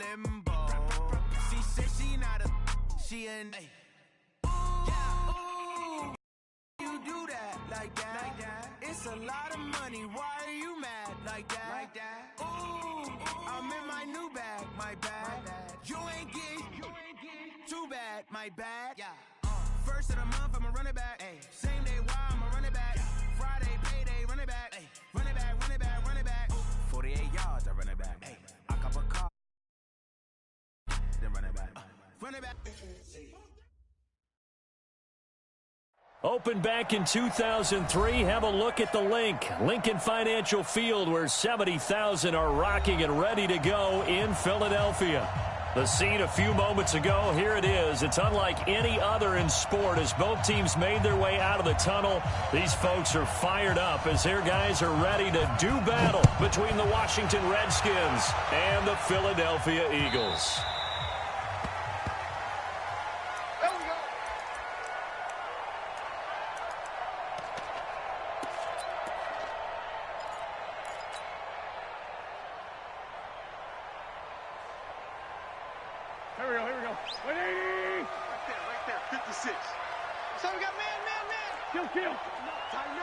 limbo. She said she not a, she an. Yeah, ooh, you do that like that. It's a lot of money. Why are you mad like that? Ooh, I'm in my new bag, my bad. You ain't get too bad, my bad. Yeah. First of the month, I'ma run it back. Same day, why I'ma run it back. Friday, payday, run it back. Run it back, run it back, run it back. 48 yards, I run it back. I cop a car, then run it back. Run it back. Opened back in 2003. Have a look at the link. Lincoln Financial Field, where 70,000 are rocking and ready to go in Philadelphia. The scene a few moments ago, here it is. It's unlike any other in sport as both teams made their way out of the tunnel. These folks are fired up as their guys are ready to do battle between the Washington Redskins and the Philadelphia Eagles. Here we go. 180! Right there, 56. So we got man. Kill. Tighten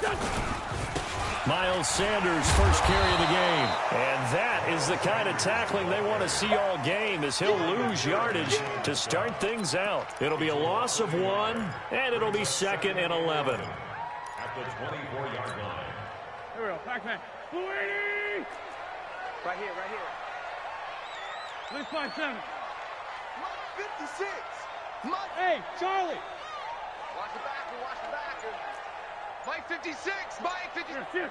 up. Miles Sanders, first carry of the game. And that is the kind of tackling they want to see all game as he'll lose yardage to start things out. It'll be a loss of 1, and it'll be 2nd and 11. At the 24-yard line. Here we go, Pac-Man. 280! Right here. 357. 56. Hey, Charlie. Watch the backer. Mike 56. Mike 56. Hey,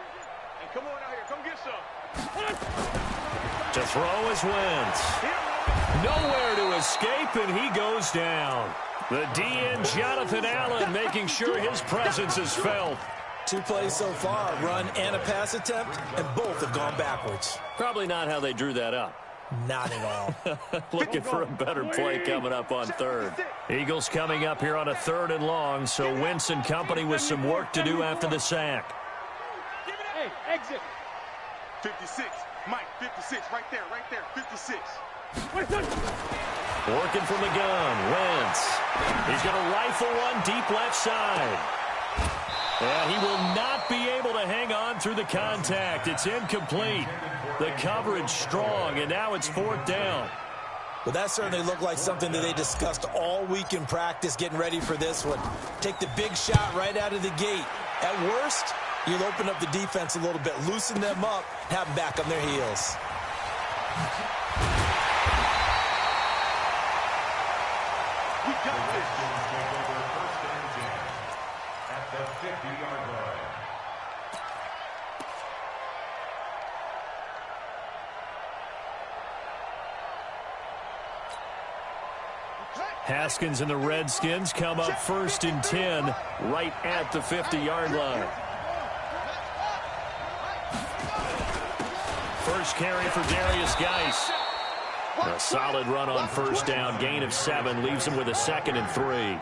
come on out here. Come get some. To throw is Wentz. Nowhere to escape, and he goes down. The DN, Jonathan Allen, making sure his presence is felt. 2 plays so far, a run and a pass attempt, and both have gone backwards. Probably not how they drew that up. Not at all. Looking for a better play coming up on 3rd. Eagles coming up here on a 3rd and long, so Wentz and company with some work to do after the sack. Hey, exit. 56. Mike, 56. Right there. 56. Working from the gun, Wentz. He's going to rifle one deep left side. And he will not be able to hang on through the contact. It's incomplete. The coverage strong, and now it's 4th down. Well, that certainly looked like something that they discussed all week in practice, getting ready for this one. Take the big shot right out of the gate. At worst, you'll open up the defense a little bit, loosen them up, have them back on their heels. We got this. First and 10 at the 50-yard line. Haskins and the Redskins come up 1st and 10 right at the 50-yard line. First carry for Darius Geis. A solid run on 1st down. Gain of 7 leaves him with a 2nd and 3.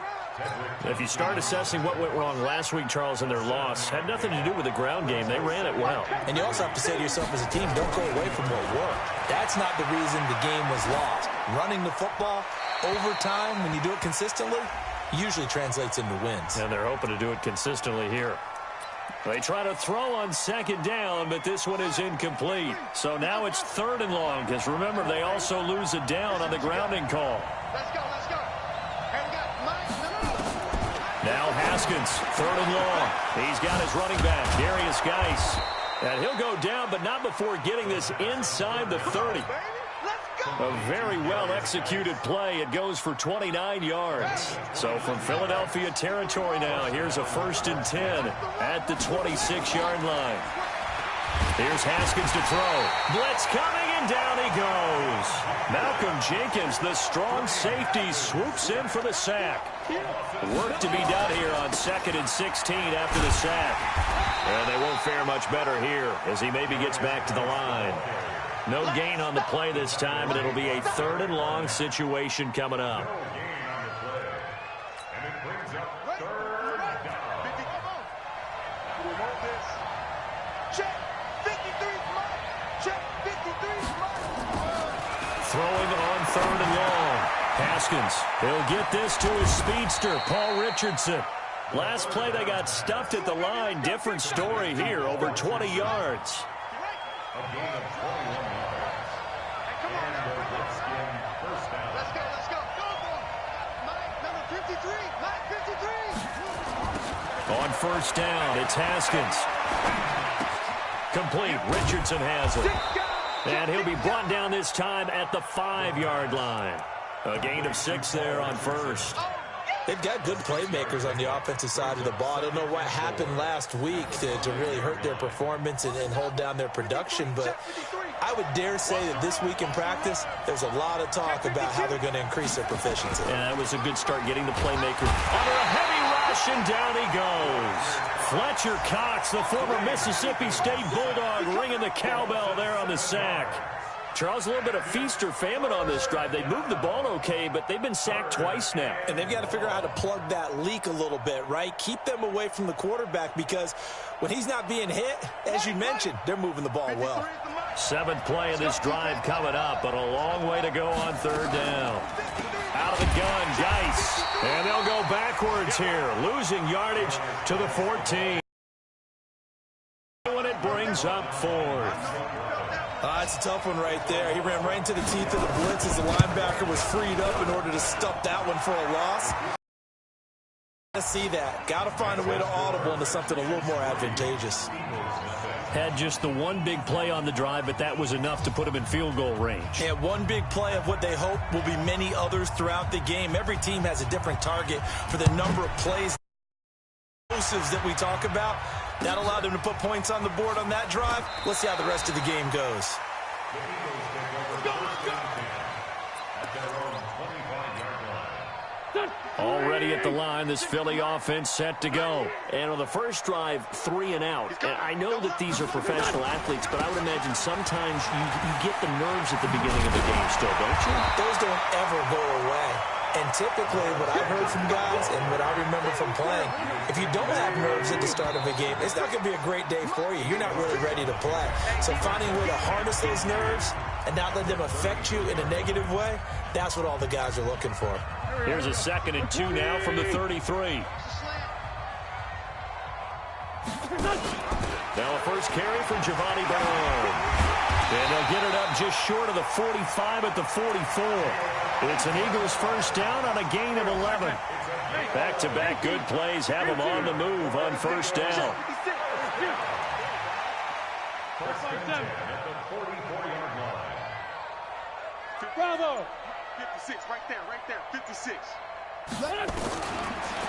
If you start assessing what went wrong last week, Charles, in their loss, had nothing to do with the ground game. They ran it well. And you also have to say to yourself as a team, don't go away from what worked. That's not the reason the game was lost. Running the football over time, when you do it consistently, usually translates into wins. And they're hoping to do it consistently here. They try to throw on 2nd down, but this one is incomplete. So now it's 3rd and long, because remember, they also lose a down on the grounding call. Let's go. Hey, we got Mike. Now Haskins, 3rd and long. He's got his running back, Darius Geis. And he'll go down, but not before getting this inside the 30. A very well-executed play. It goes for 29 yards. So from Philadelphia territory now, here's a 1st and 10 at the 26-yard line. Here's Haskins to throw. Blitz coming, and down he goes. Malcolm Jenkins, the strong safety, swoops in for the sack. Work to be done here on 2nd and 16 after the sack. And they won't fare much better here as he maybe gets back to the line. No gain on the play this time, and it'll be a 3rd and long situation coming up. throwing on 3rd and long. Haskins, he'll get this to his speedster, Paul Richardson. Last play, they got stuffed at the line. Different story here, over 20 yards. A gain of 21 yards. And the Redskin first down. Let's go, let's go. Go, go. Mike, number 53. Mike, 53. On 1st down, it's Haskins. Complete. Richardson has it. And he'll be brought down this time at the 5-yard line. A gain of 6 there on 1st. They've got good playmakers on the offensive side of the ball. I don't know what happened last week to really hurt their performance and hold down their production, but I would dare say that this week in practice, there's a lot of talk about how they're going to increase their proficiency. Yeah, that was a good start getting the playmaker under a heavy rush, and down he goes. Fletcher Cox, the former Mississippi State Bulldog, ringing the cowbell there on the sack. Charles, a little bit of feast or famine on this drive. They moved the ball okay, but they've been sacked twice now. And they've got to figure out how to plug that leak a little bit, right? Keep them away from the quarterback, because when he's not being hit, as you mentioned, they're moving the ball well. 7th play of this drive coming up, but a long way to go on 3rd down. Out of the gun, Geis. And they'll go backwards here, losing yardage to the 14. When it brings up 4th. It's a tough one right there. He ran right into the teeth of the blitz as the linebacker was freed up in order to stuff that one for a loss. Got to see that. Got to find a way to audible into something a little more advantageous. Had just the one big play on the drive, but that was enough to put him in field goal range. And one big play of what they hope will be many others throughout the game. Every team has a different target for the number of plays that we talk about. That allowed them to put points on the board on that drive. Let's see how the rest of the game goes. The Eagles take over 1st and 10 at their own 25-yard line. Already at the line, this Philly offense set to go. And on the first drive, 3 and out. And I know that these are professional athletes, but I would imagine sometimes you get the nerves at the beginning of the game still, don't you? Those don't ever go away. And typically, what I've heard from guys and what I remember from playing, if you don't have nerves at the start of a game, it's not going to be a great day for you. You're not really ready to play. So finding a way to harness those nerves and not let them affect you in a negative way, that's what all the guys are looking for. Here's a 2nd and 2 now from the 33. Now a first carry from Giovanni Bernard. And they'll get it up just short of the 45 at the 44. It's an Eagles first down on a gain of 11. Back-to-back good plays have them on the move on 1st down. First and 10 at the 44-yard line. Bravo. 56, right there, 56.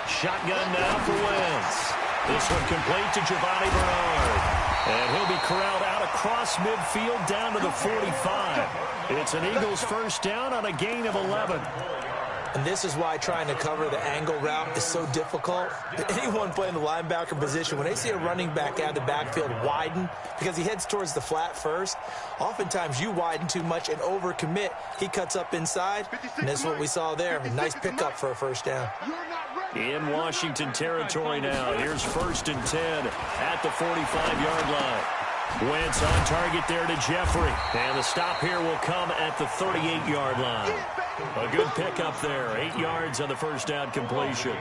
Shotgun now for Wentz. This one complete to Giovanni Bernard. And he'll be corralled out across midfield down to the 45. It's an Eagles first down on a gain of 11. And this is why trying to cover the angle route is so difficult. Anyone playing the linebacker position, when they see a running back out of the backfield widen, because he heads towards the flat first, oftentimes you widen too much and overcommit. He cuts up inside, and that's what we saw there. A nice pickup for a first down. In Washington territory now. Here's 1st and 10 at the 45-yard line. Wentz on target there to Jeffrey. And the stop here will come at the 38-yard line. A good pickup there. 8 yards on the first down completion.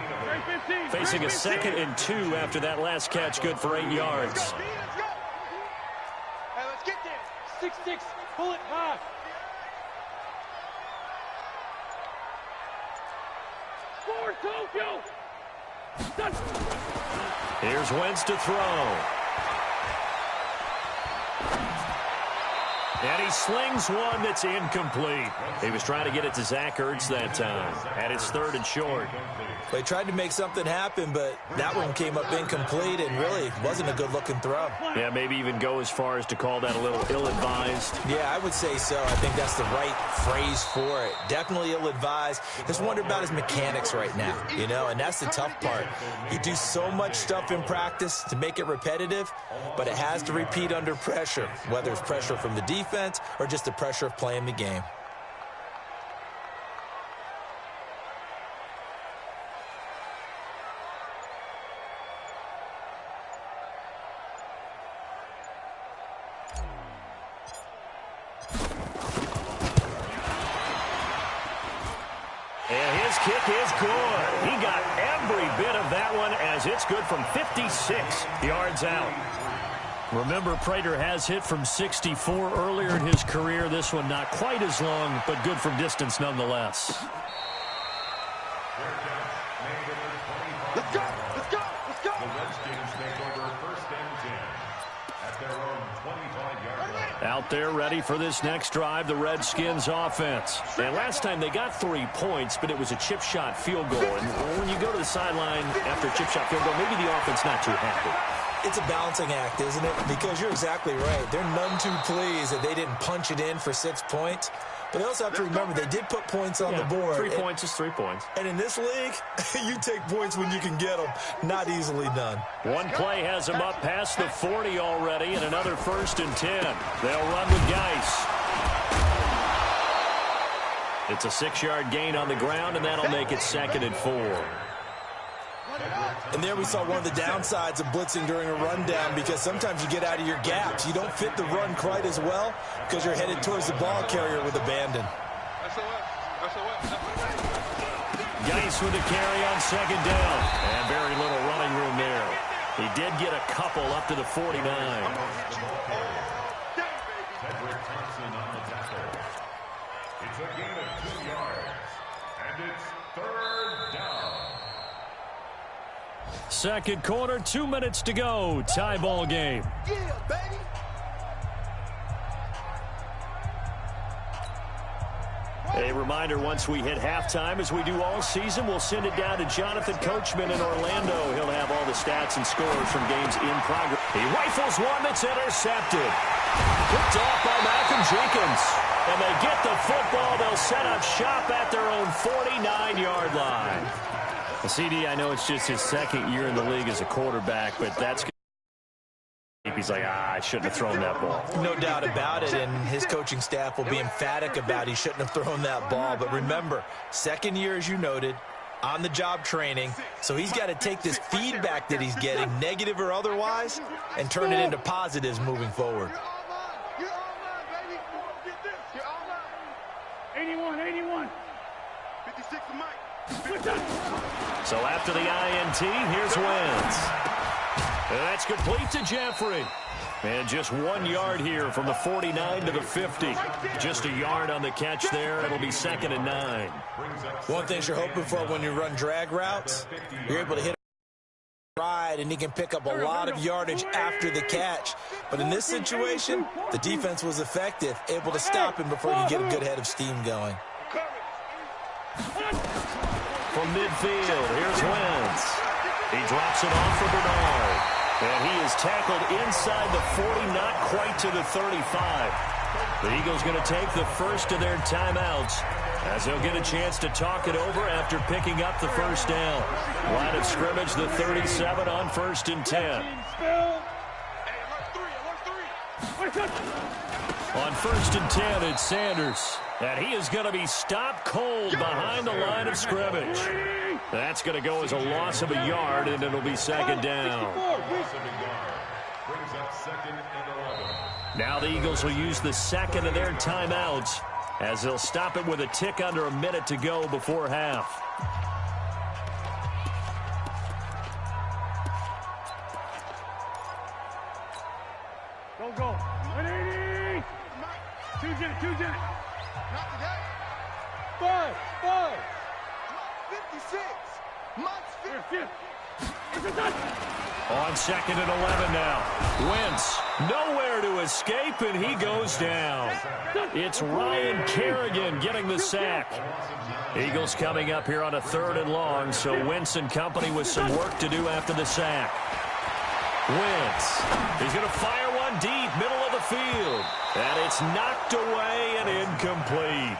Facing a 2nd and 2 after that last catch. Good for 8 yards. Hey, let's get there. 6-6. Pull it high. Score, Tokyo. Here's Wentz to throw. And he slings one that's incomplete. He was trying to get it to Zach Ertz that time. And it's 3rd and short. They tried to make something happen, but that one came up incomplete and really wasn't a good-looking throw. Yeah, maybe even go as far as to call that a little ill-advised. Yeah, I would say so. I think that's the right phrase for it. Definitely ill-advised. Just wonder about his mechanics right now, you know, and that's the tough part. You do so much stuff in practice to make it repetitive, but it has to repeat under pressure, whether it's pressure from the defense or just the pressure of playing the game. This kick is good. He got every bit of that one as it's good from 56 yards out. Remember, Prater has hit from 64 earlier in his career. This one not quite as long, but good from distance nonetheless. Let's go! Let's go! Let's go! The Redskins take over first and 10 at their own 25-yard line. Out there ready for this next drive, the Redskins offense. And last time they got 3 points, but it was a chip shot field goal. And when you go to the sideline after a chip shot field goal, maybe the offense not too happy. It's a balancing act, isn't it? Because you're exactly right. They're none too pleased that they didn't punch it in for 6 points. But they also have to remember they did put points on the board. 3 points is 3 points. And in this league, you take points when you can get them. Not easily done. One play has them up past the 40 already, and another first and 10. They'll run with Geis. It's a 6-yard gain on the ground, and that'll make it 2nd and 4. And there we saw one of the downsides of blitzing during a rundown, because sometimes you get out of your gaps. You don't fit the run quite as well because you're headed towards the ball carrier with abandon. Geis with the carry on 2nd down. And very little running room there. He did get a couple up to the 49. It's a gain of 2 yards, and it's 3rd down. Second quarter, 2 minutes to go. Tie ball game. Yeah, baby! A reminder, once we hit halftime, as we do all season, we'll send it down to Jonathan Coachman in Orlando. He'll have all the stats and scores from games in progress. He rifles one that's intercepted. Picked off by Malcolm Jenkins. And they get the football. They'll set up shop at their own 49-yard line. CD, I know it's just his 2nd year in the league as a quarterback, but that's he's like, I shouldn't have thrown that ball. No doubt about it, and his coaching staff will be emphatic about he shouldn't have thrown that ball. But remember, 2nd year, as you noted, on-the-job training, so he's got to take this feedback that he's getting, negative or otherwise, and turn it into positives moving forward. 81. 56 to Mike. So after the INT, here's Wentz. That's complete to Jeffrey. And just 1 yard here from the 49 to the 50. Just a yard on the catch there. It'll be 2nd and 9. One thing you're hoping for when you run drag routes, you're able to hit a ride and he can pick up a lot of yardage after the catch. But in this situation, the defense was effective, able to stop him before you get a good head of steam going. From midfield, here's Wentz. He drops it off for Bernard. And he is tackled inside the 40, not quite to the 35. The Eagles going to take the first of their timeouts as they'll get a chance to talk it over after picking up the first down. Line of scrimmage, the 37 on 1st and 10. On 1st and 10, it's Sanders. And he is going to be stopped cold behind the line of scrimmage. That's going to go as a loss of a yard, and it'll be 2nd down. Brings up 2nd and 11. Now the Eagles will use the 2nd of their timeouts as they'll stop it with a tick under a minute to go before half. Go. 180. 2 Jet. Not today. 5. 56. Mike's 50. On 2nd and 11 now. Wentz nowhere to escape, and he goes down. It's Ryan Kerrigan getting the sack. Eagles coming up here on a 3rd and long, so Wentz and company with some work to do after the sack. Wentz, he's going to fire one deep, middle of the field. And it's knocked away and incomplete.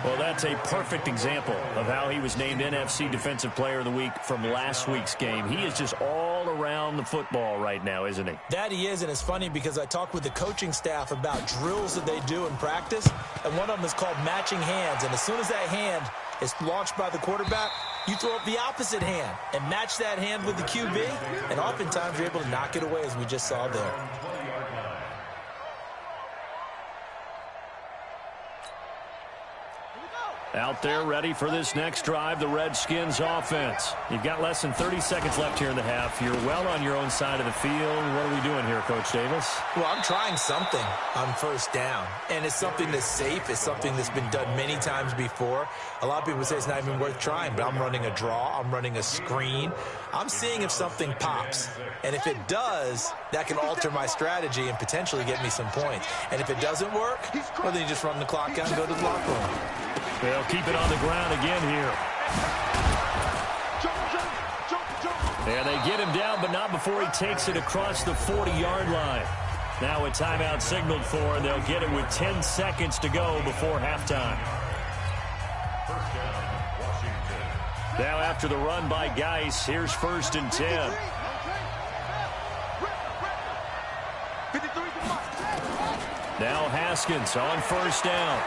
Well, that's a perfect example of how he was named NFC Defensive Player of the Week from last week's game. He is just all around the football right now, isn't he? That he is, and it's funny because I talked with the coaching staff about drills that they do in practice, and one of them is called matching hands. And as soon as that hand is launched by the quarterback, you throw up the opposite hand and match that hand with the QB, and oftentimes you're able to knock it away, as we just saw there. Out there ready for this next drive, the Redskins offense. You've got less than 30 seconds left here in the half. You're well on your own side of the field. What are we doing here, Coach Davis? Well, I'm trying something on first down, and it's something that's safe. It's something that's been done many times before. A lot of people say it's not even worth trying, but I'm running a draw. I'm running a screen. I'm seeing if something pops, and if it does, that can alter my strategy and potentially get me some points. And if it doesn't work, well, then you just run the clock out and go to the locker room. They'll keep it on the ground again here. And they get him down, but not before he takes it across the 40-yard line. Now a timeout signaled for, and they'll get it with 10 seconds to go before halftime. Now after the run by Geis, here's 1st and 10. Now Haskins on first down.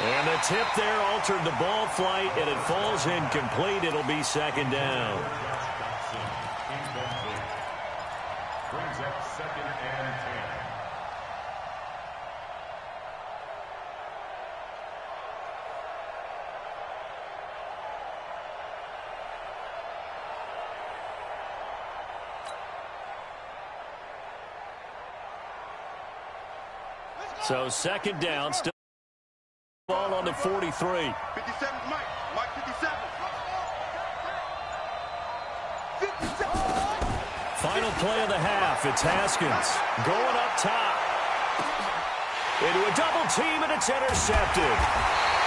And the tip there altered the ball flight, and it falls incomplete. It'll be 2nd down. Brings up 2nd and 10. So 2nd down, still ball on the 43. 57 Mike. Mike 57. 57. Final play of the half. It's Haskins going up top. Into a double team, and it's intercepted.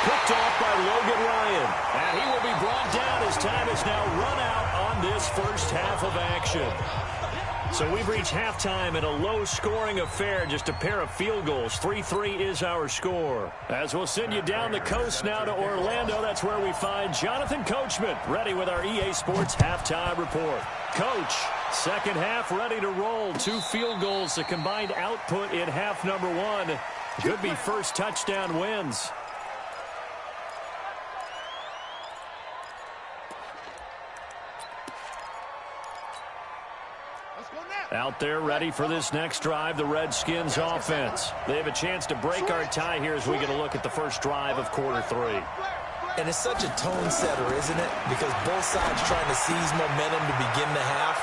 Picked off by Logan Ryan. And he will be brought down as time is now run out on this first half of action. So we've reached halftime in a low-scoring affair, just a pair of field goals. 3-3 is our score. As we'll send you down the coast now to Orlando, that's where we find Jonathan Coachman, ready with our EA Sports halftime report. Coach, second half ready to roll. 2 field goals, the combined output in half number 1. Could be first touchdown wins. Out there ready for this next drive, the Redskins offense. They have a chance to break our tie here as we get a look at the first drive of quarter 3. And it's such a tone setter, isn't it? Because both sides trying to seize momentum to begin the half.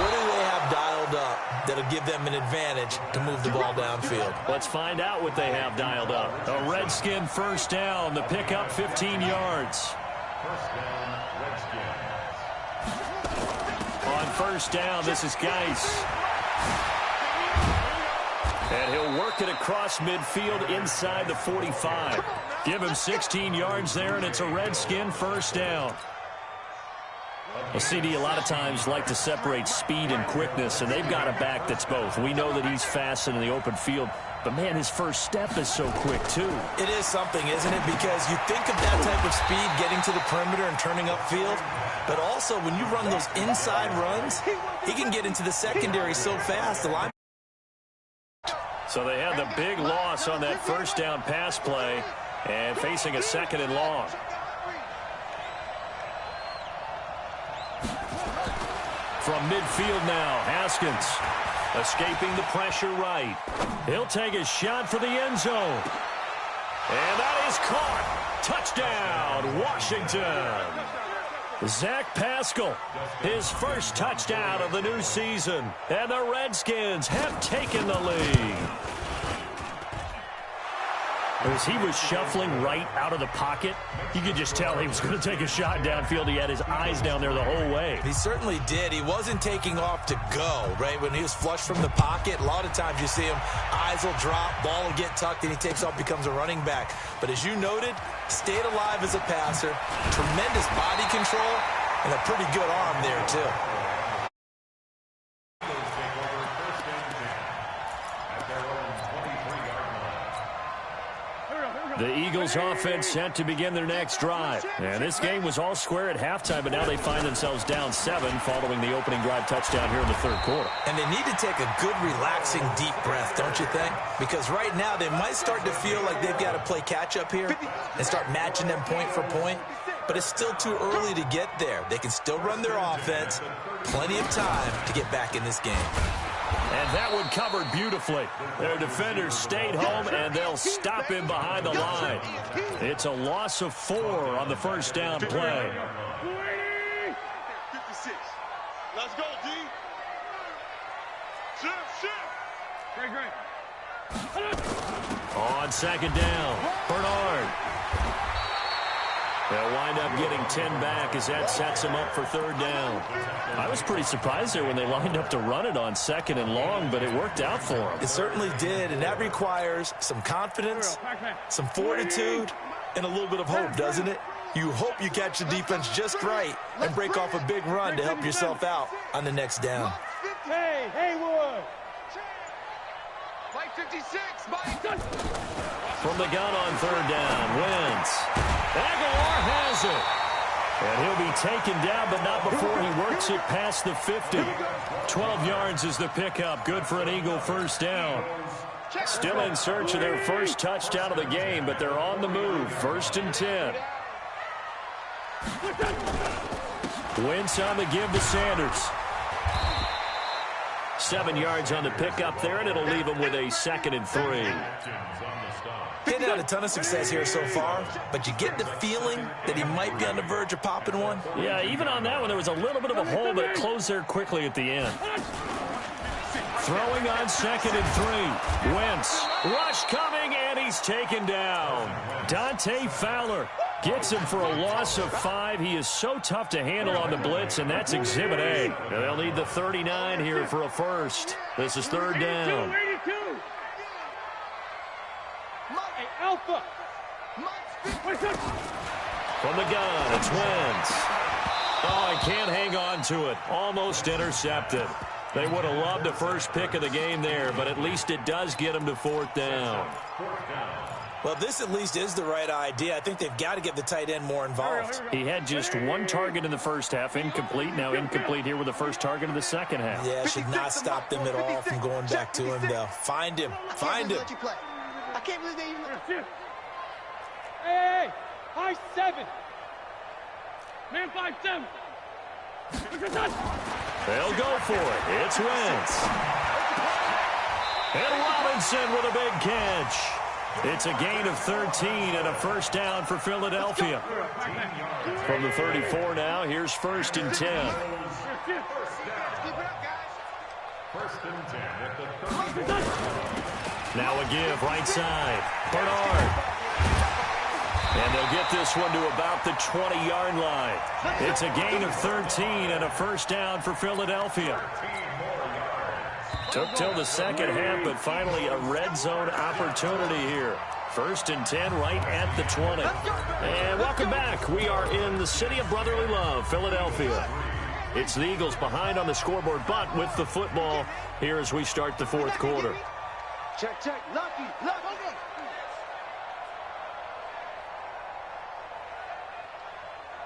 What do they have dialed up that'll give them an advantage to move the ball downfield? Let's find out what they have dialed up. A Redskin first down, the pickup 15 yards. First down, Redskins. On first down, this is Geis. And he'll work it across midfield inside the 45. Give him 16 yards there, and it's a Redskin first down. Well, CD a lot of times like to separate speed and quickness, and they've got a back that's both. We know that he's fast in the open field, but, man, his first step is so quick, too. It is something, isn't it? Because you think of that type of speed getting to the perimeter and turning upfield, but also when you run those inside runs, he can get into the secondary so fast. The line. So they had the big loss on that first down pass play and facing a 2nd and long. From midfield now, Haskins escaping the pressure right. He'll take a shot for the end zone. And that is caught. Touchdown, Washington. Zach Pascal, his first touchdown of the new season. And the Redskins have taken the lead. As he was shuffling right out of the pocket, you could just tell he was going to take a shot downfield. He had his eyes down there the whole way. He certainly did. He wasn't taking off to go, right? When he was flushed from the pocket, a lot of times you see him, eyes will drop, ball will get tucked, and he takes off, becomes a running back. But as you noted, stayed alive as a passer, tremendous body control, and a pretty good arm there, too. The Eagles offense set to begin their next drive. And this game was all square at halftime, but now they find themselves down 7 following the opening drive touchdown here in the third quarter. And they need to take a good, relaxing, deep breath, don't you think? Because right now they might start to feel like they've got to play catch-up here and start matching them point for point. But it's still too early to get there. They can still run their offense. Plenty of time to get back in this game. And that one covered beautifully. Their defenders stayed home, and they'll stop him behind the line. It's a loss of 4 on the first down play. 56. Let's go, D. Shift. Great. On second down, Bernard. They'll wind up getting 10 back as that sets them up for third down. I was pretty surprised there when they lined up to run it on second and long, but it worked out for them. It certainly did, and that requires some confidence, some fortitude, and a little bit of hope, doesn't it? You hope you catch the defense just right and break off a big run to help yourself out on the next down. Hey, Haywood. Mike 56, Mike. From the gun on third down, Wentz. Aguilar has it. And he'll be taken down, but not before he works it past the 50. 12 yards is the pickup. Good for an Eagle first down. Still in search of their first touchdown of the game, but they're on the move. First and 10. Wentz on the give to Sanders. 7 yards on the pickup there, and it'll leave him with a 2nd and 3. He's had a ton of success here so far, but you get the feeling that he might be on the verge of popping one. Yeah, even on that one, there was a little bit of a hole, but it closed there quickly at the end. Throwing on 2nd and 3. Wentz. Rush coming, and he's taken down. Dante Fowler gets him for a loss of 5. He is so tough to handle on the blitz, and that's Exhibit A. Now they'll need the 39 here for a first. This is third down. 82. Hey, Alpha. From the gun, it's Wentz. Oh, he can't hang on to it. Almost intercepted. They would have loved the first pick of the game there, but at least it does get them to fourth down. Well, this at least is the right idea. I think they've got to get the tight end more involved. He had just 1 target in the first half, incomplete. Now incomplete here with the first target of the second half. Yeah, should not stop them at all from going back to him, though. Find him. Find him. I can't believe they even... Hey, high 7. Man 5-7. They'll go for it. It's Wentz. And Robinson with a big catch. It's a gain of 13 and a first down for Philadelphia. From the 34 now, here's first and 10. Now a give, right side. Bernard. And they'll get this one to about the 20-yard line. It's a gain of 13 and a first down for Philadelphia. Took till the second half, but finally a red zone opportunity here. First and 10 right at the 20. And welcome back. We are in the city of brotherly love, Philadelphia. It's the Eagles behind on the scoreboard, but with the football here as we start the fourth quarter. Check. Lucky.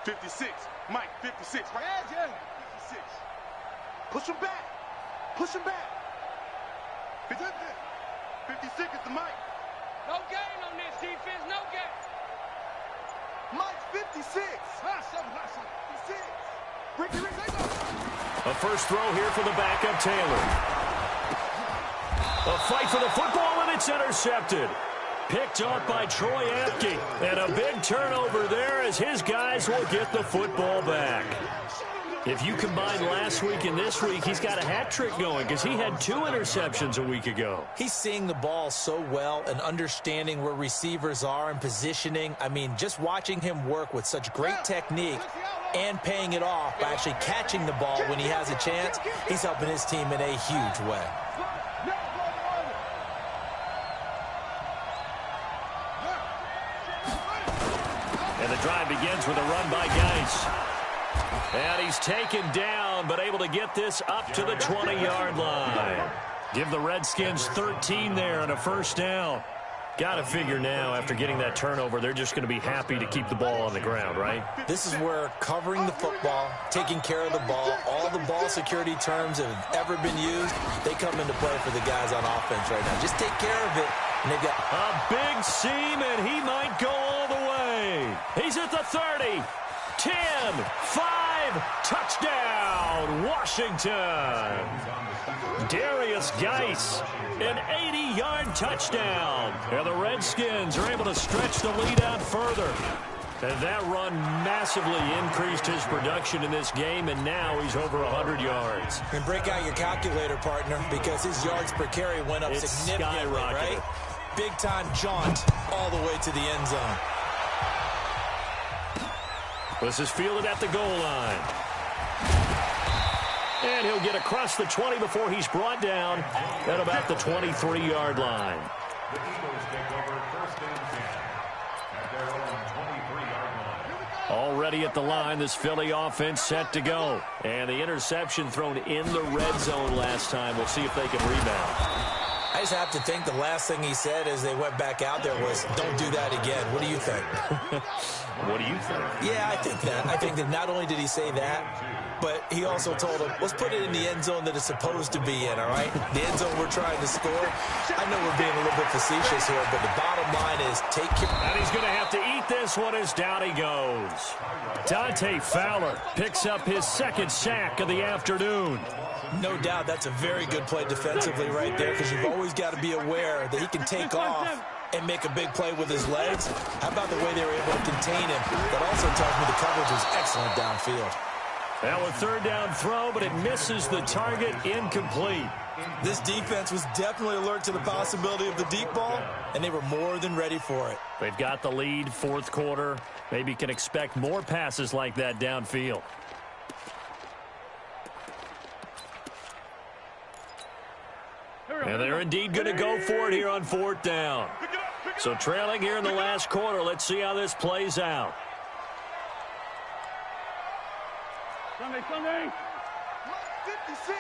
56. Mike, 56. Right? Yeah. 56. Push him back. 56 is the Mike. No gain on this defense. No gain. Mike's 56. 56. Ricky, A first throw here for the backup, Taylor. A fight for the football, and it's intercepted. Picked up by Troy Apke. And a big turnover there as his guys will get the football back. If you combine last week and this week, he's got a hat trick going because he had 2 interceptions a week ago. He's seeing the ball so well and understanding where receivers are and positioning. I mean, just watching him work with such great technique and paying it off by actually catching the ball when he has a chance, he's helping his team in a huge way. And the drive begins with a run by Geis. And he's taken down, but able to get this up to the 20-yard line. Give the Redskins 13 there and a first down. Got to figure now, after getting that turnover, they're just going to be happy to keep the ball on the ground, right? This is where covering the football, taking care of the ball, all the ball security terms that have ever been used, they come into play for the guys on offense right now. Just take care of it. And they've got a big seam, and he might go all the way. He's at the 30, 10, 5, touchdown, Washington. Darius Geis, an 80-yard touchdown. And the Redskins are able to stretch the lead out further. And that run massively increased his production in this game, and now he's over 100 yards. And break out your calculator, partner, because his yards per carry went up significantly, right? Big-time jaunt all the way to the end zone. This is fielded at the goal line. And he'll get across the 20 before he's brought down at about the 23-yard line. The Eagles take over first and 10 at their own 23-yard line. Already at the line, this Philly offense set to go. And the interception thrown in the red zone last time. We'll see if they can rebound. I just have to think the last thing he said as they went back out there was, don't do that again. What do you think? What do you think? Yeah, I think that. I think that not only did he say that, but he also told him, let's put it in the end zone that it's supposed to be in, all right? The end zone we're trying to score. I know we're being a little bit facetious here, but the bottom line is take care. And he's going to have to eat this one as down he goes. Dante Fowler picks up his second sack of the afternoon. No doubt that's a very good play defensively right there, because you've always got to be aware that he can take off and make a big play with his legs. How about the way they were able to contain him? That also tells me the coverage was excellent downfield. Now a third down throw, but it misses the target, incomplete. This defense was definitely alert to the possibility of the deep ball, and they were more than ready for it. They've got the lead, fourth quarter. Maybe can expect more passes like that downfield. And they're indeed going to go for it here on fourth down. So trailing here in the last quarter. Let's see how this plays out. Sunday. 56.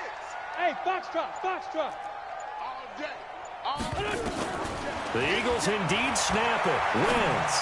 Hey, foxtrot. All day. The Eagles indeed snap it. Wins.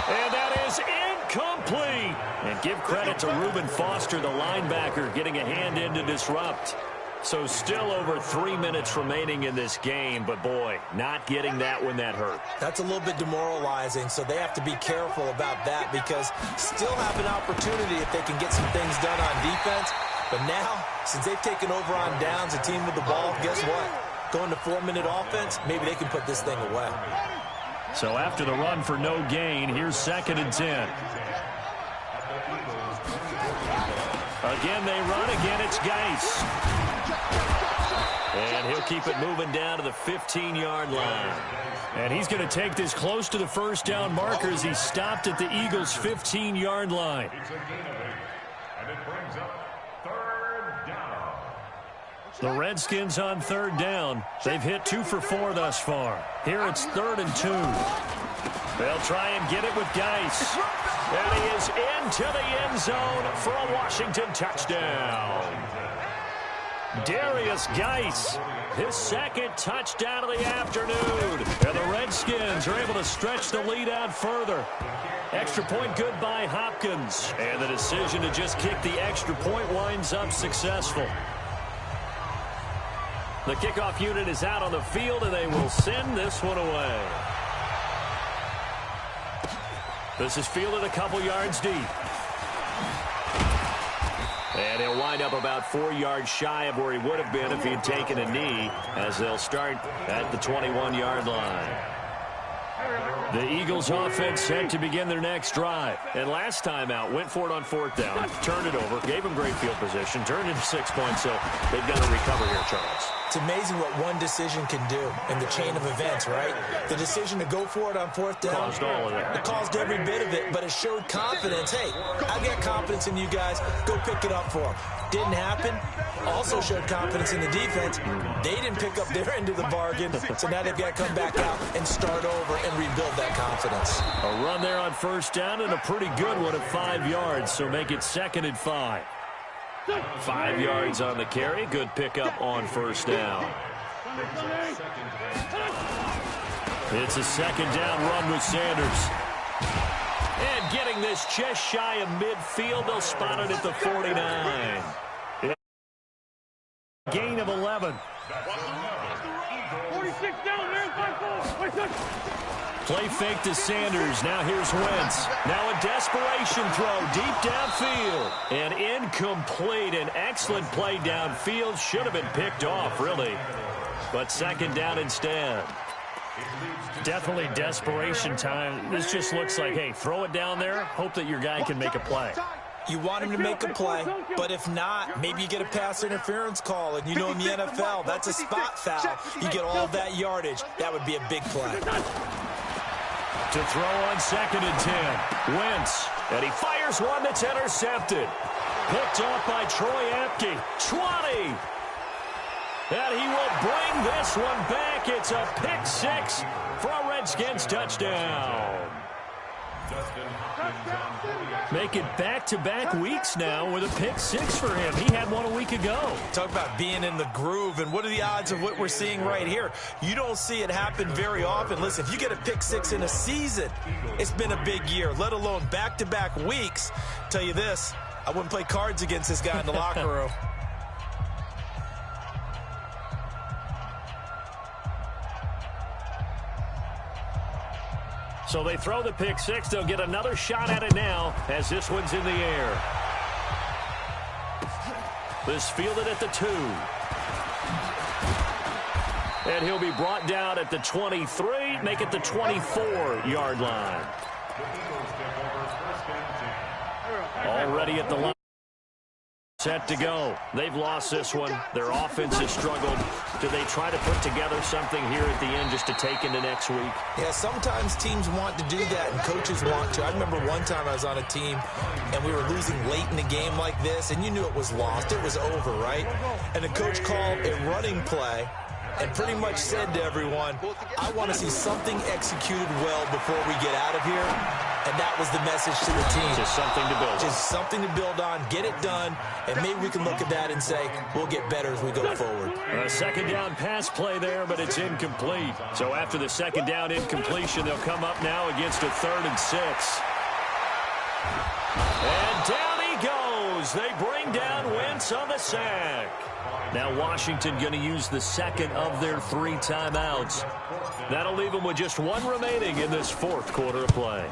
And that is incomplete. And give credit to Reuben Foster, the linebacker, getting a hand in to disrupt. So still over 3 minutes remaining in this game, but boy, not getting that when that hurt. That's a little bit demoralizing, so they have to be careful about that, because still have an opportunity if they can get some things done on defense. But now, since they've taken over on downs, a team with the ball, guess what? Going to 4-minute offense, maybe they can put this thing away. So after the run for no gain, here's 2nd and 10. Again, they run. Again, it's Geis. And he'll keep it moving down to the 15-yard line. And he's going to take this close to the first down marker as he stopped at the Eagles' 15-yard line. It's a gain of 8, and it brings up third down. The Redskins on third down. They've hit 2 for 4 thus far. Here it's 3rd and 2. They'll try and get it with Geis. And he is into the end zone for a Washington touchdown. Darius Geis, his second touchdown of the afternoon. And the Redskins are able to stretch the lead out further. Extra point good by Hopkins. And the decision to just kick the extra point winds up successful. The kickoff unit is out on the field, and they will send this one away. This is fielded a couple yards deep. And he'll wind up about 4 yards shy of where he would have been if he had taken a knee, as they'll start at the 21-yard line. The Eagles offense set to begin their next drive. And last time out, went for it on fourth down, turned it over, gave them great field position, turned into 6 points, so they've got to recover here, Charles. It's amazing what one decision can do in the chain of events, right? The decision to go for it on fourth down. Caused all of that. It caused every bit of it, but it showed confidence. Hey, I got confidence in you guys. Go pick it up for them. Didn't happen. Also showed confidence in the defense. They didn't pick up their end of the bargain, so now they've got to come back out and start over and rebuild that confidence. A run there on first down, and a pretty good one at 5 yards, so make it 2nd and 5. 5 yards on the carry. Good pickup on first down. It's a 2nd down run with Sanders. And getting this just shy of midfield, they'll spot it at the 49. Gain of 11. 46 down there, 5-4. Play fake to Sanders. Now here's Wentz. Now a desperation throw deep downfield. And incomplete. An excellent play downfield. Should have been picked off, really. But second down instead. Definitely desperation time. This just looks like, hey, throw it down there. Hope that your guy can make a play. You want him to make a play, but if not, maybe you get a pass interference call. And you know in the NFL, that's a spot foul. You get all that yardage. That would be a big play. To throw on 2nd and 10. Wentz. And he fires one that's intercepted. Picked off by Troy Apke. 20. And he will bring this one back. It's a pick 6 for a Redskins touchdown. Make it back-to-back weeks now with a pick 6 for him. He had one a week ago. Talk about being in the groove, and what are the odds of what we're seeing right here? You don't see it happen very often. Listen, if you get a pick 6 in a season, it's been a big year, let alone back-to-back weeks. Tell you this, I wouldn't play cards against this guy in the locker room. So they throw the pick 6. They'll get another shot at it now as this one's in the air. This fielded at the 2. And he'll be brought down at the 23, make it the 24-yard line. Already at the line. Set to go. They've lost this one. Their offense has struggled. Do they try to put together something here at the end just to take into next week? Yeah, sometimes teams want to do that and coaches want to. I remember one time I was on a team and we were losing late in the game like this, and you knew it was lost. It was over, right? And the coach called a running play and pretty much said to everyone, I want to see something executed well before we get out of here. And that was the message to the team. Just something to build on. Just something to build on, get it done, and maybe we can look at that and say, we'll get better as we go forward. A second down pass play there, but it's incomplete. So after the second down incompletion, they'll come up now against a 3rd and 6. And down he goes. They bring down Wentz on the sack. Now Washington going to use the second of their 3 timeouts. That'll leave them with just 1 remaining in this 4th quarter of play.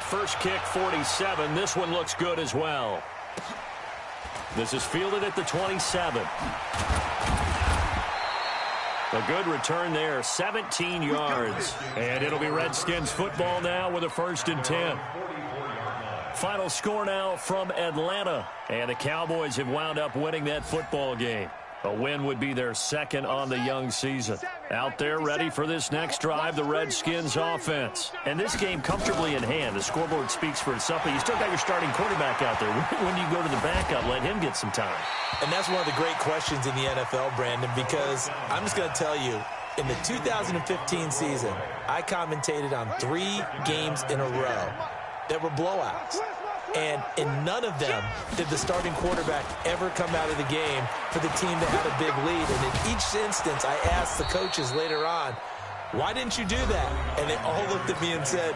First kick, 47. This one looks good as well. This is fielded at the 27. A good return there, 17 yards. And it'll be Redskins football now with a 1st and 10. Final score now from Atlanta. And the Cowboys have wound up winning that football game. A win would be their 2nd on the young season. Out there ready for this next drive, the Redskins offense. And this game comfortably in hand. The scoreboard speaks for itself, but you still got your starting quarterback out there. When do you go to the backup, let him get some time? And that's one of the great questions in the NFL, Brandon, because I'm just going to tell you, in the 2015 season, I commentated on 3 games in a row that were blowouts. And in none of them did the starting quarterback ever come out of the game for the team that had a big lead. And in each instance, I asked the coaches later on, why didn't you do that? And they all looked at me and said,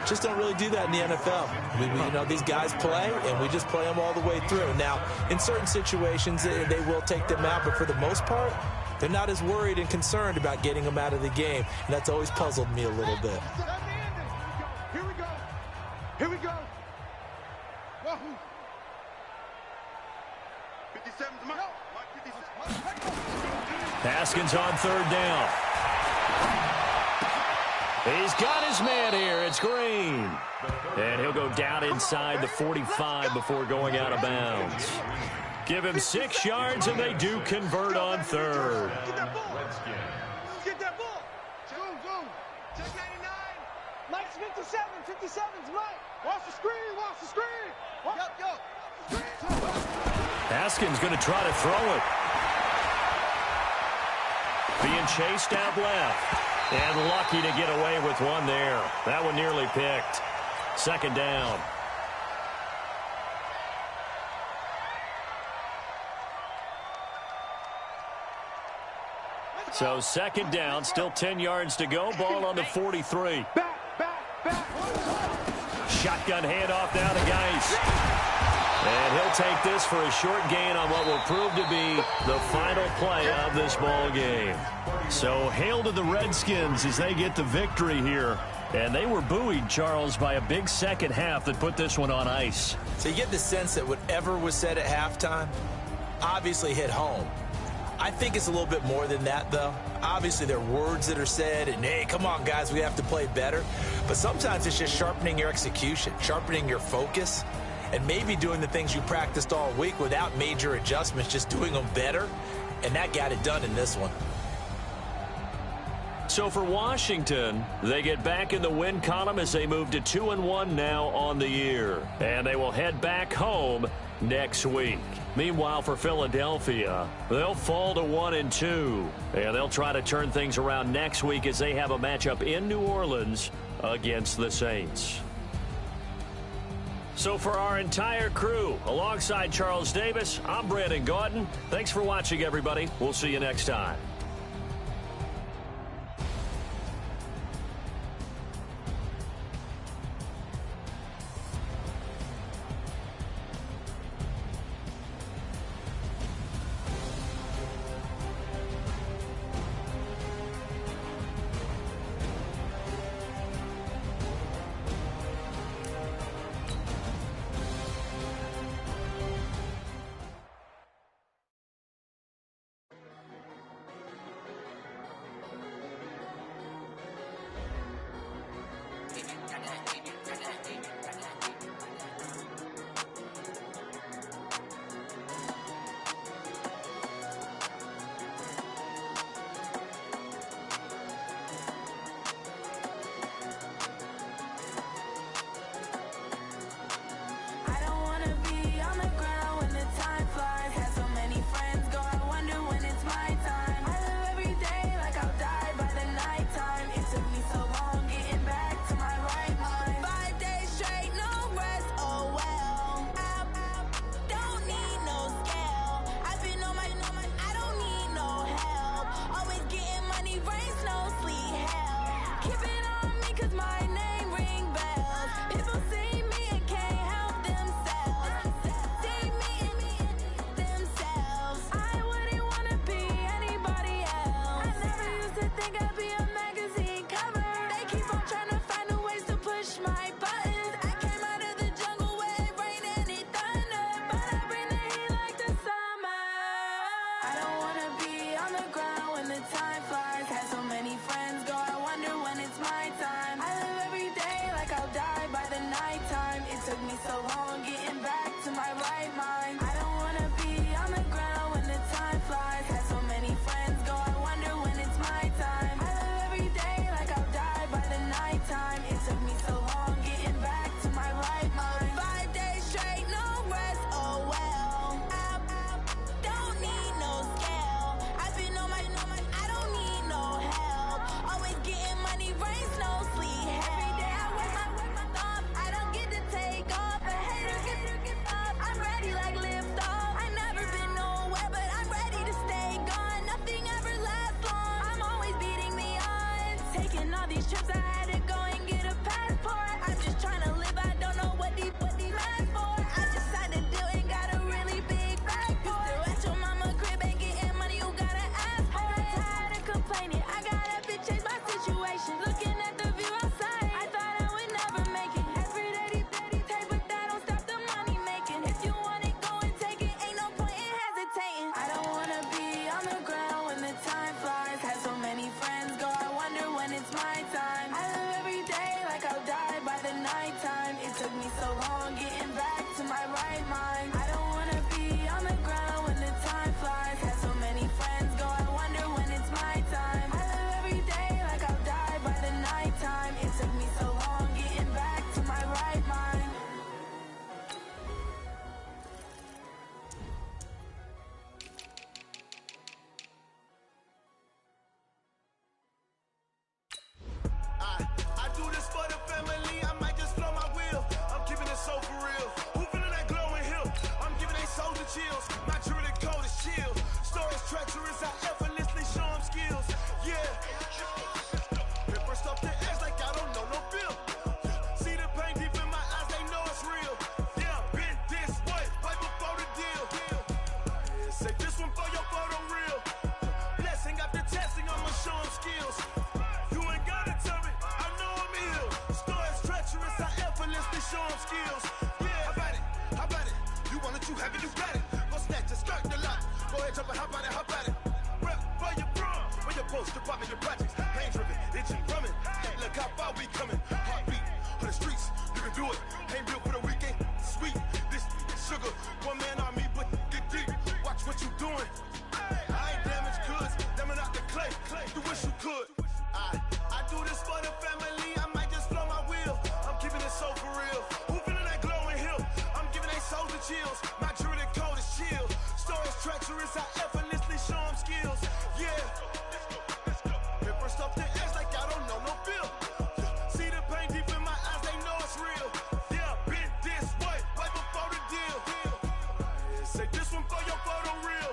just don't really do that in the NFL. You know, these guys play, and we just play them all the way through. Now, in certain situations, they will take them out, but for the most part, they're not as worried and concerned about getting them out of the game. And that's always puzzled me a little bit. Here we go. Here we go. 57's Mike. Haskins on 3rd down. He's got his man here. It's Green. And he'll go down inside the 45 before going out of bounds. Give him 6 yards, and they do convert on 3rd. Get that ball. Get that ball. Zoom. Check 99. Mike's 57. 57's Mike. Watch the screen. Watch the screen. Yup. Haskins going to try to throw it. Being chased out left. And lucky to get away with one there. That one nearly picked. 2nd down. So 2nd down, still 10 yards to go. Ball on the 43. Shotgun handoff now to Geis. And he'll take this for a short gain on what will prove to be the final play of this ball game. So hail to the Redskins as they get the victory here And they were buoyed, Charles, by a big second half that put this one on ice. So you get the sense that whatever was said at halftime obviously hit home. I think it's a little bit more than that, though. Obviously, there are words that are said, and, hey, come on, guys, we have to play better. But sometimes it's just sharpening your execution, sharpening your focus, and maybe doing the things you practiced all week without major adjustments, just doing them better. And that got it done in this one. So for Washington, they get back in the win column as they move to 2-1 now on the year. And they will head back home next week. Meanwhile, for Philadelphia, they'll fall to 1-2. And they'll try to turn things around next week as they have a matchup in New Orleans against the Saints. So for our entire crew, alongside Charles Davis, I'm Brandon Gaudin. Thanks for watching, everybody. We'll see you next time. jump and hop at it. Rep for your bro, for your post, department, your projects. Pain driven, itching, drumming. Hey, look how far we coming. Heartbeat on the streets, you can do it. Ain't built for the weekend, sweet. This sugar, one man army, but get deep. Watch what you doing. I ain't damaged goods, damn out the clay. You wish you could. I do this for the family. I might just blow my wheel. I'm keeping it so for real. Who feeling that glowing hill? I'm giving they souls the chills. My jury the cold is chill. Stories treacherous, I effortlessly show them skills. Yeah. Hit first off the edge like I don't know no feel. See the pain deep in my eyes, they know it's real. Yeah, been this way, right before the deal. Say this one for your photo real.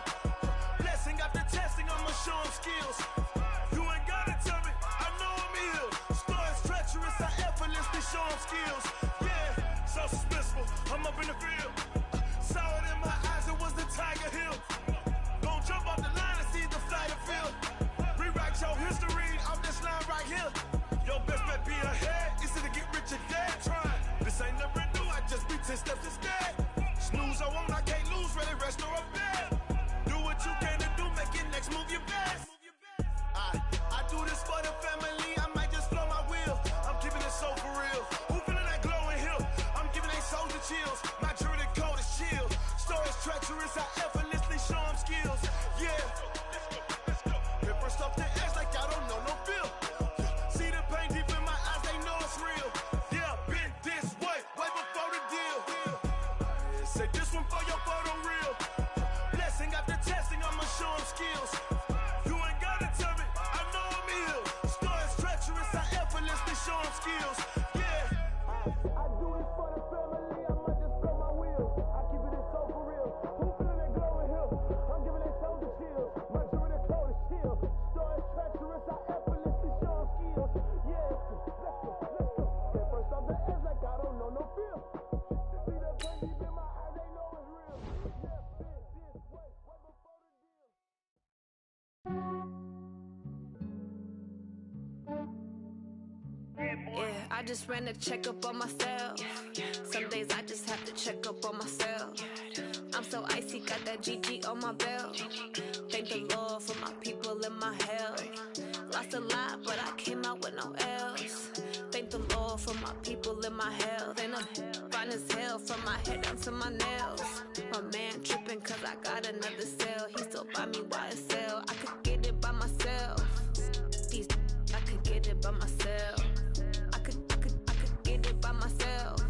Blessing after testing, I'ma show them skills. You ain't gotta tell me, I know I'm ill. Stories treacherous, I effortlessly show them skills. Yeah, so suspenseful, I'm up in the field. Saw it in my eyes, it was the Tiger Hill. Gon' jump off the line and see the flight of field. Rewrite your history off this line right here. Your best bet be ahead, easy to get rich or dead. Trying, this ain't never new, I just be 10 steps instead. Snooze I won't, I can't lose, ready, rest or a bed. Do what you can to do, make your next move your best. I do this for the family, I might just blow my wheel. I'm keeping it so for real. Who feeling that glowing hill? I'm giving they souls the chills. My jury the cold is chill. Stories treacherous, I effortlessly show them skills. Yeah. Hit first off the edge like I don't know no feel. See the pain deep in my eyes, they know it's real. Yeah, been this way before the deal. Say this one for your photo real. Blessing after testing, I'ma show them skills. You ain't gotta tell me, I know I'm ill. Stories treacherous, I effortlessly show them skills. Yeah. I do this for the family, I might just blow my wheel. I keep it so for real. Who feeling that glowing hill? I'm giving they souls the chills. My jury the cold is chill. Stories treacherous, I effortlessly show them skills. Yeah, let's go. Get first off the edge like I don't know no feel. See the pain deep in my eyes, they know it's real. Yeah, been this way before the deal. Yeah, I just ran a checkup on myself. Some days I just have to check up on myself. I'm so icy, got that GG on my belt. Thank the Lord for my people in my health. Lost a lot, but I came out with no else. Thank the Lord for my people in my health. And I'm fine as hell from my head down to my nails. My man tripping cause I got another cell. He still buy me YSL. I could get it by myself. These I could get it by myself. I could get it by myself.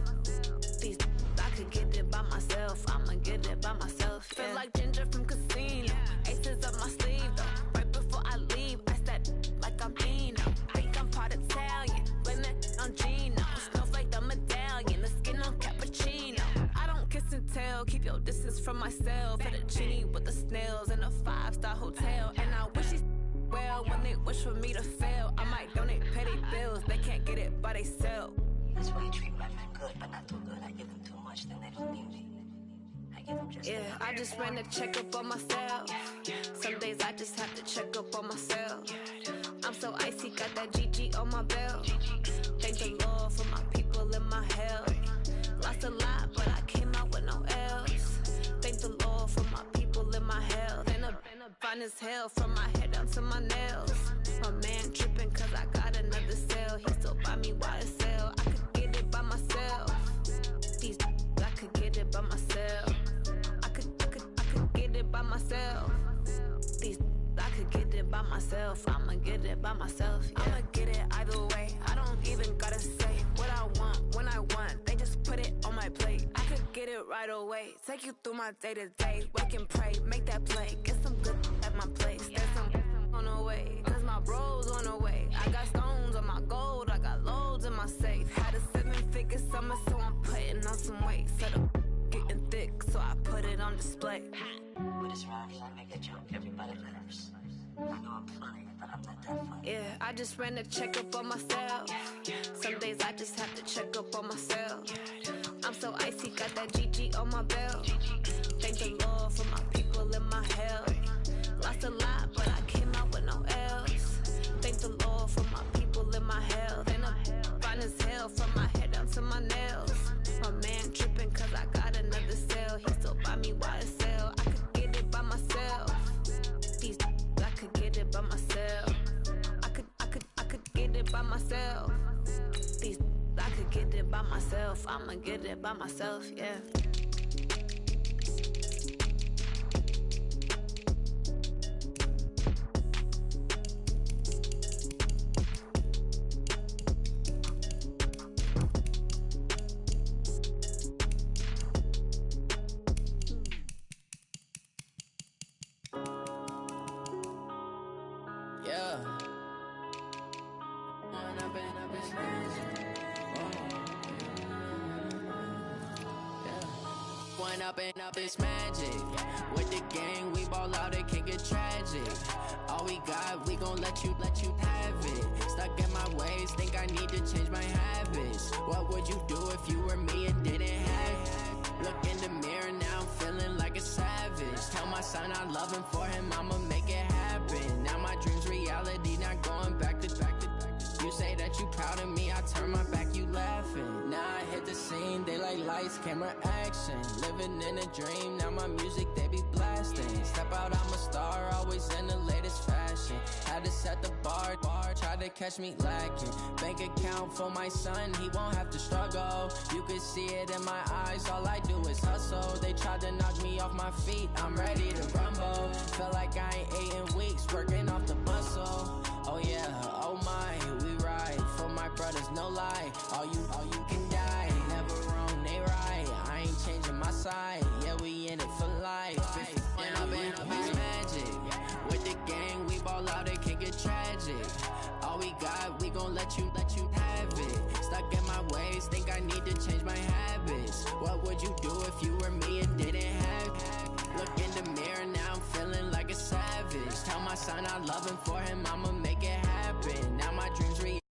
These I could get it by myself. I'ma get it by myself. Yeah. Feel like Ginger from Casino. Aces up my sleeve though. Right before I leave, I step like I'm Eno. Think I'm part Italian. Blame it on Gino. Snowflake the medallion. The skin on cappuccino. I don't kiss and tell. Keep your distance from myself. At a genie with the snails in a 5-star hotel. And I wish he's well when they wish for me to fail. I might donate petty bills. They can't get it by themselves. That's why you treat women good, but not too good. I give them too much, then they don't need me. I give them just yeah, I just ran a checkup on myself. Some days I just have to check up on myself. I'm so icy, got that GG on my belt. Thank the Lord for my people in my health. Lost a lot, but I came out with no else. Thank the Lord for my people in my health. And I'm fine as hell from my head down to my nails. My man tripping cause I got another cell. He still buy me YSL. I could get it by myself. These I could get it by myself. I could get it by myself. These I could get it by myself. I'ma get it by myself. Yeah. I'ma get it either way. I don't even gotta say what I want when I want. They just put it on my plate. I could get it right away. Take you through my day to day. Wake and pray, make that play. Get some good at my place. There's some on the way. Cause my bro's on the way. I got stones on my gold. I got loads in my safe. Had a 7-figure summer, so I'm putting on some weight. Set up getting thick, so I put it on display. With this round here, I make a joke. Everybody laughs. I know I'm funny, but I'm not that funny. Yeah, I just ran a checkup on myself. Some days I just have to check up on myself. I'm so icy, got that GG on my belt. Thank the Lord for my people in my health. Lost a lot, but I came out with no else. Thank the Lord for my people in my health. And I'm fine as hell from my head down to my nails. My man tripping cause I got another cell. He still buy me YSL. I could get it by myself. by myself. These I could get it by myself. I'ma get it by myself, yeah. Up it's magic. With the gang, we ball out, it can get tragic. All we got, we gon' let you have it. Stuck in my ways, think I need to change my habits. What would you do if you were me and didn't have it? Look in the mirror, now I'm feeling like a savage. Tell my son I love him, for him I'ma make it happen. Now my dream's reality, not going back to. You say that you proud of me, I turn my back, you laughing. Now I hit the scene, they like lights, camera, action. Living in a dream, now my music, they be blasting. Step out, I'm a star, always in the latest fashion. Had to set the bar, try to catch me lacking. Bank account for my son, he won't have to struggle. You could see it in my eyes, all I do is hustle. They tried to knock me off my feet, I'm ready to rumble. Feel like I ain't ate in weeks, working off the muscle. Oh yeah, oh my, we ride for my brothers, no lie. All you can die, never wrong, they right. I ain't changing my side, yeah, we in it for life. When up it's magic. With the gang, we ball out, it can get tragic. All we got, we gon' let you have it. Stuck in my ways, think I need to change my habits. What would you do if you were me and didn't have it? Look in the mirror, now I'm feeling like a savage. Tell my son I love him, for him I'ma make it happen.